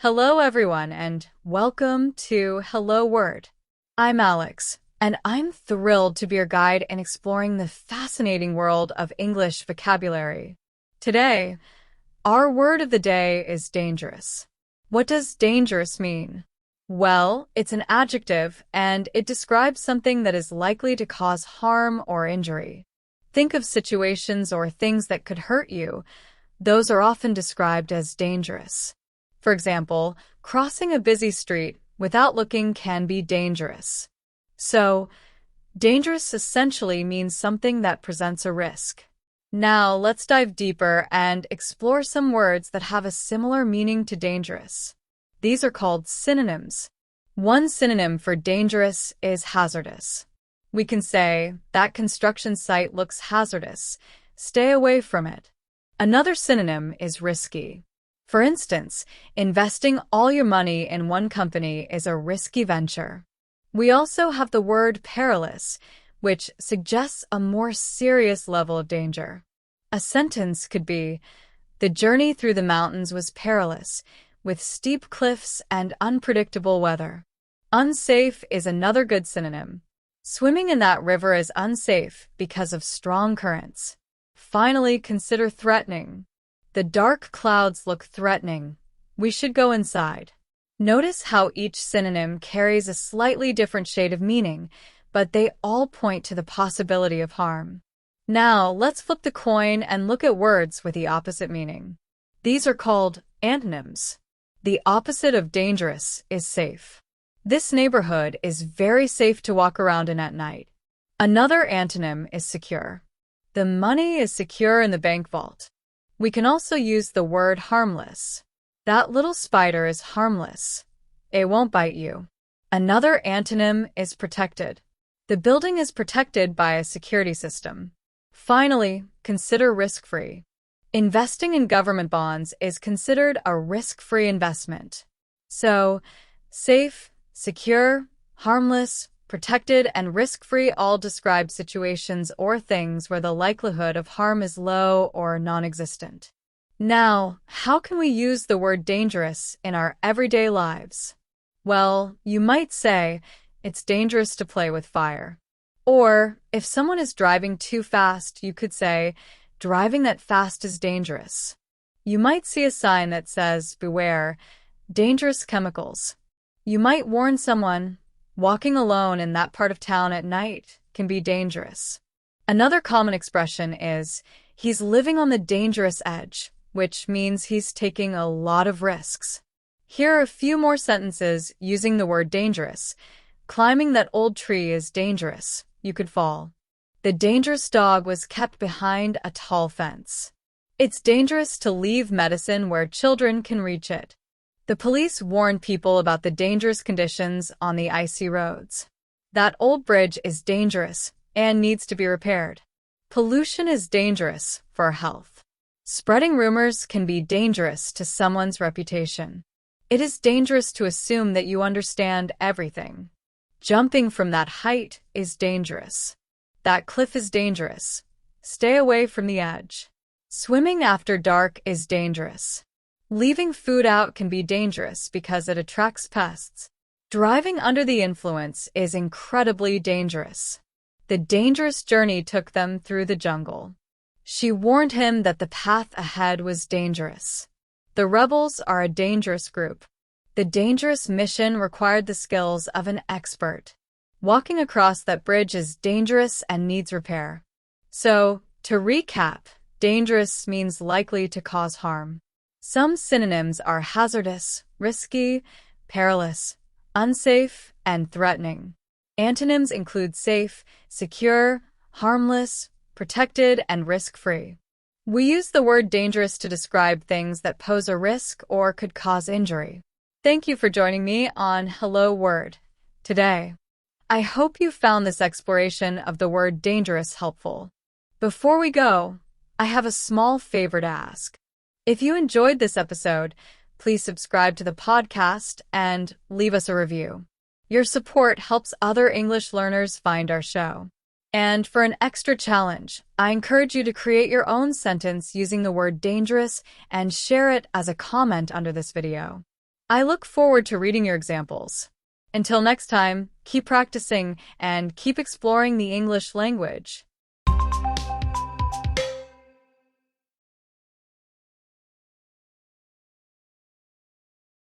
Hello everyone and welcome to Hello Word. I'm Alex, and I'm thrilled to be your guide in exploring the fascinating world of English vocabulary. Today, our word of the day is dangerous. What does dangerous mean? Well, it's an adjective and it describes something that is likely to cause harm or injury. Think of situations or things that could hurt you. Those are often described as dangerous. For example, crossing a busy street without looking can be dangerous. So, dangerous essentially means something that presents a risk. Now, let's dive deeper and explore some words that have a similar meaning to dangerous. These are called synonyms. One synonym for dangerous is hazardous. We can say, that construction site looks hazardous. Stay away from it. Another synonym is risky. For instance, investing all your money in one company is a risky venture. We also have the word perilous, which suggests a more serious level of danger. A sentence could be, the journey through the mountains was perilous, with steep cliffs and unpredictable weather. Unsafe is another good synonym. Swimming in that river is unsafe because of strong currents. Finally, consider threatening. The dark clouds look threatening. We should go inside. Notice how each synonym carries a slightly different shade of meaning, but they all point to the possibility of harm. Now, let's flip the coin and look at words with the opposite meaning. These are called antonyms. The opposite of dangerous is safe. This neighborhood is very safe to walk around in at night. Another antonym is secure. The money is secure in the bank vault. We can also use the word harmless. That little spider is harmless. It won't bite you. Another antonym is protected. The building is protected by a security system. Finally, consider risk-free. Investing in government bonds is considered a risk-free investment. So, safe, secure, harmless, protected, and risk-free all describe situations or things where the likelihood of harm is low or non-existent. Now, how can we use the word dangerous in our everyday lives? Well, you might say, it's dangerous to play with fire. Or, if someone is driving too fast, you could say, driving that fast is dangerous. You might see a sign that says, beware, dangerous chemicals. You might warn someone, walking alone in that part of town at night can be dangerous. Another common expression is, he's living on the dangerous edge, which means he's taking a lot of risks. Here are a few more sentences using the word dangerous. Climbing that old tree is dangerous. You could fall. The dangerous dog was kept behind a tall fence. It's dangerous to leave medicine where children can reach it. The police warn people about the dangerous conditions on the icy roads. That old bridge is dangerous and needs to be repaired. Pollution is dangerous for our health. Spreading rumors can be dangerous to someone's reputation. It is dangerous to assume that you understand everything. Jumping from that height is dangerous. That cliff is dangerous. Stay away from the edge. Swimming after dark is dangerous. Leaving food out can be dangerous because it attracts pests. Driving under the influence is incredibly dangerous. The dangerous journey took them through the jungle. She warned him that the path ahead was dangerous. The rebels are a dangerous group. The dangerous mission required the skills of an expert. Walking across that bridge is dangerous and needs repair. So, to recap, dangerous means likely to cause harm. Some synonyms are hazardous, risky, perilous, unsafe, and threatening. Antonyms include safe, secure, harmless, protected, and risk-free. We use the word dangerous to describe things that pose a risk or could cause injury. Thank you for joining me on Hello Word today. I hope you found this exploration of the word dangerous helpful. Before we go, I have a small favor to ask. If you enjoyed this episode, please subscribe to the podcast and leave us a review. Your support helps other English learners find our show. And for an extra challenge, I encourage you to create your own sentence using the word dangerous and share it as a comment under this video. I look forward to reading your examples. Until next time, keep practicing and keep exploring the English language.